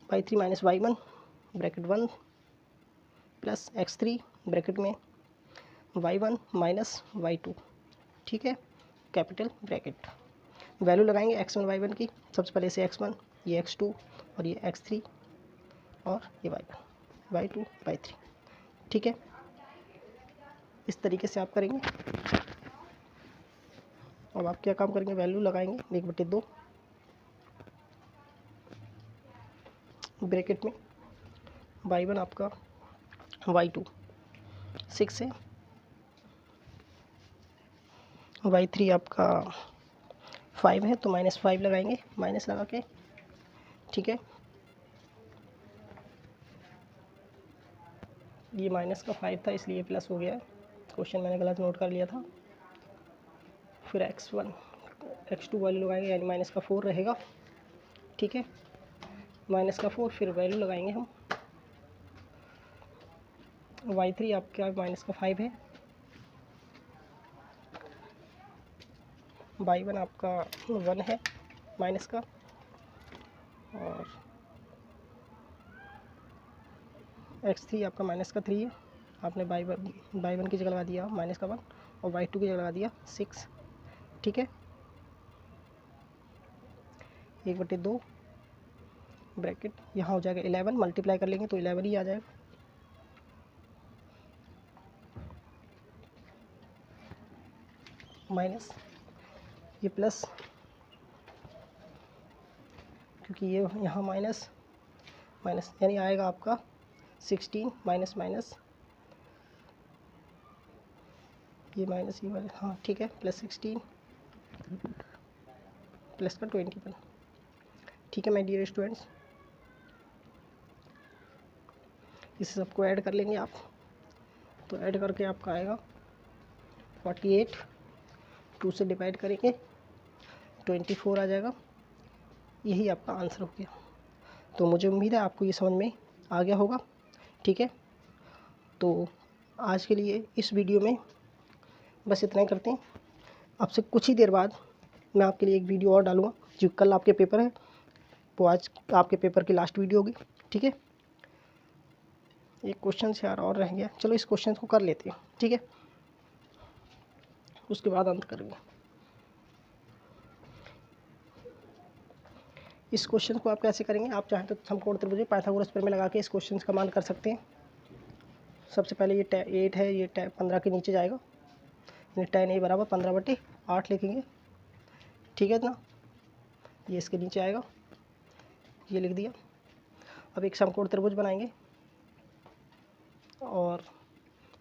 y3 minus y1 bracket 1 plus x3 bracket में y1 माइनस y2। ठीक है, कैपिटल ब्रैकेट। वैल्यू लगाएंगे x1 y1 की। सबसे पहले से x1, ये x2 और ये x3 और ये y1, y2 y3। ठीक है, इस तरीके से आप करेंगे। अब आप क्या काम करेंगे, वैल्यू लगाएंगे 1/2 ब्रैकेट में y1 आपका y2 6 है, y3 आपका 5 है, तो -5 लगाएंगे, माइनस लगा के। ठीक है, ये माइनस का 5 था इसलिए प्लस हो गया। क्वेश्चन मैंने गलत नोट कर लिया था। फिर x1 x2 वैल्यू लगाएंगे, यानी माइनस का 4 रहेगा। ठीक है, माइनस का 4, फिर वैल्यू लगाएंगे हम y3 आपका माइनस का 5 है, y1 आपका 1 है माइनस का, और x3 आपका माइनस का 3 है। आपने y1 की जगह लगा दिया माइनस का 1 और y2 की जगह लगा दिया 6। ठीक है, 1/2 ब्रैकेट, यहाँ हो जाएगा 11, मल्टीप्लाई कर लेंगे तो 11 ही आ जाएगा। माइनस ये प्लस, क्योंकि ये यहाँ माइनस माइनस, यानी आएगा आपका 16 माइनस माइनस, ये माइनस ये वाले, हाँ ठीक है, प्लस 16 प्लस का 21। ठीक है माय डियर स्टूडेंट्स, इस सबको ऐड कर लेंगे आप। तो ऐड करके आपका आएगा 48, 2 से डिवाइड करेंगे 24 आ जाएगा। यही आपका आंसर हो गया। तो मुझे उम्मीद है आपको ये समझ में आ गया होगा। ठीक है, तो आज के लिए इस वीडियो में बस इतना ही करते हैं। आपसे कुछ ही देर बाद मैं आपके लिए एक वीडियो और डालूँगा, जो कल आपके पेपर है वो आज आपके पेपर की लास्ट वीडियो होगी। ठीक है, एक क्वेश्चन यार और रह गया, चलो इस क्वेश्चन को कर लेते हैं। ठीक है, उसके बाद अंत करेंगे। इस क्वेश्चन को आप कैसे करेंगे, आप चाहें तो समकोण त्रिभुज पाइथागोरस प्रमेय लगा के इस क्वेश्चन का मान कर सकते हैं। सबसे पहले ये 8 है, ये 15 के नीचे जाएगा, यानी tan a बराबर 15/8 लिखेंगे। ठीक है ना, ये इसके नीचे आएगा, ये लिख दिया। अब एक समकोण त्रिभुज बनाएंगे, और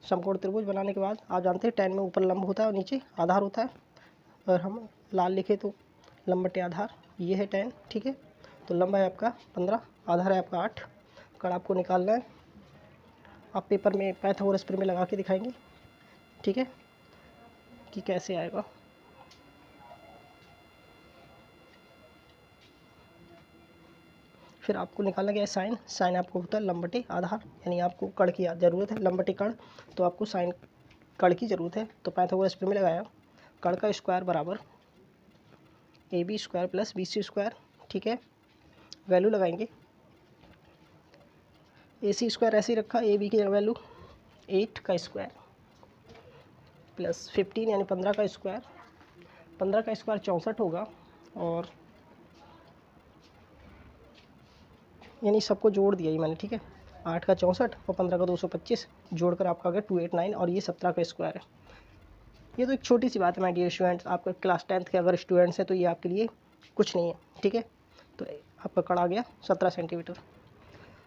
समकोण त्रिभुज बनाने के बाद आप जानते हैं tan में ऊपर लंब होता है और नीचे आधार होता है। अगर हम लाल लिखे तो लंब बटे आधार, ये है tan। ठीक है, तो लंब है आपका 15, आधार है आपका 8। कड़ आपको निकालना है, आप पेपर में पाइथागोरस प्रमेय लगा के दिखाएंगे। ठीक है, कि कैसे आएगा। फिर आपको निकालना क्या है, साइन। साइन आपको होता है लंब बटे आधार, यानी आपको कड़ की ज़रूरत है, लंब बटे कड़, तो आपको साइन कड़ की ज़रूरत है। तो पाइथागोरस प्रमेय लगाया, कड़ का स्क्वायर बराबर AB square plus BC square. ठीक है, वैल्यू लगाएंगे, AC स्क्वायर ऐसे ही रखा, AB की वैल्यू 8 का स्क्वायर प्लस 15 यानी 15 का स्क्वायर 15 का स्क्वायर 64 होगा, और यानी सबको जोड़ दिया ही मैंने, ठीक है। 8 का 64 और 15 का 225 जोड़कर आपका आ गया 289, और ये 17 का स्क्वायर है। ये तो एक छोटी सी बात है माय डियर स्टूडेंट्स, आपका क्लास 10th के अगर स्टूडेंट्स हैं तो ये आपके लिए कुछ नहीं है, ठीक है। तो आपका कड़ आ गया 17 सेंटीमीटर।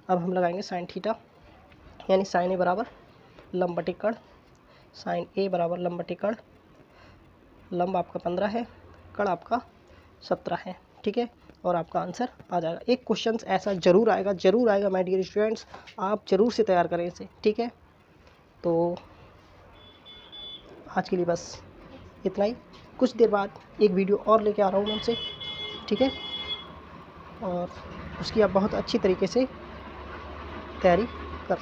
अब हम लगाएंगे साइन थीटा, यानी साइन ए बराबर लंब बटे कड़, साइन ए बराबर लंब बटे कड़, लंब आपका 15 है, कड़ आपका 17 है, ठीक है। और आपका आंसर आ जाएगा। एक क्वेश्चन ऐसा ज़रूर आएगा माय डियर स्टूडेंट्स, आप ज़रूर से तैयार करें इसे, ठीक है। तो आज के लिए बस इतना ही। कुछ देर बाद एक वीडियो और लेके आ रहा हूँ मैं उनसे, ठीक है, और उसकी आप बहुत अच्छी तरीके से तैयारी कर।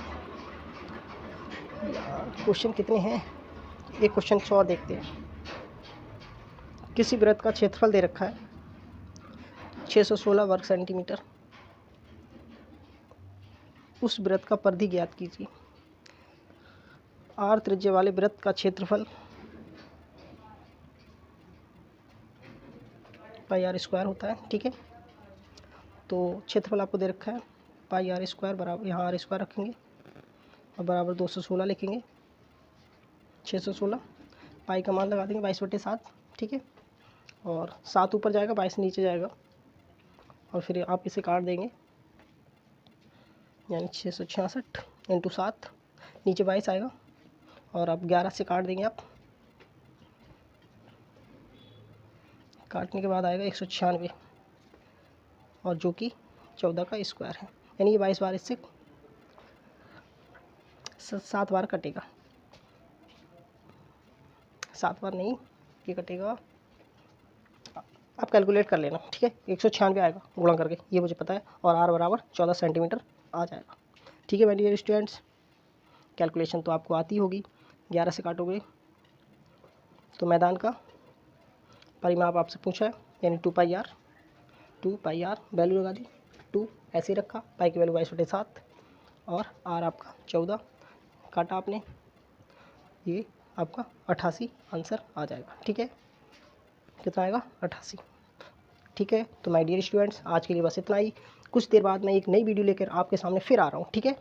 यार क्वेश्चन कितने हैं, एक क्वेश्चन और देखते हैं। किसी वृत्त का क्षेत्रफल दे रखा है 616 वर्ग सेंटीमीटर, उस वृत्त का परिधि ज्ञात कीजिए। आर त्रिज्या वाले वृत्त का क्षेत्रफल पाई आर स्क्वायर होता है, ठीक है। तो क्षेत्रफल आपको दे रखा है पाई आर स्क्वायर बराबर, यहाँ आर स्क्वायर रखेंगे और बराबर 216 लिखेंगे। 616 पाई का मान लगा देंगे 22/7, ठीक है। और 7 ऊपर जाएगा 22 नीचे जाएगा, और फिर आप इसे काट देंगे, यानी 666 इंटू 7, नीचे 22 आएगा, और अब 11 से काट देंगे आप, काटने के बाद आएगा 196, और जो कि 14 का स्क्वायर है, यानी ये 22 बार इससे 7 बार कटेगा, 7 बार नहीं ये कटेगा, आप कैलकुलेट कर लेना, ठीक है। 196 आएगा गुणा करके, ये मुझे पता है, और आर बराबर 14 सेंटीमीटर आ जाएगा, ठीक है माय डियर स्टूडेंट्स। कैलकुलेशन तो आपको आती होगी, 11 से काटोगे तो मैदान का परिमाप आपसे पूछा है, यानी 2 पाई आर वैल्यू लगा दी, 2 ऐसे ही रखा, पाई की वैल्यू 22/7, और आर आपका 14 काटा आपने, ये आपका 88 आंसर आ जाएगा, ठीक है। कितना आएगा 88, ठीक है। तो माय डियर स्टूडेंट्स आज के लिए बस इतना ही। कुछ देर बाद मैं एक नई वीडियो लेकर आपके सामने फिर आ रहा हूँ, ठीक है।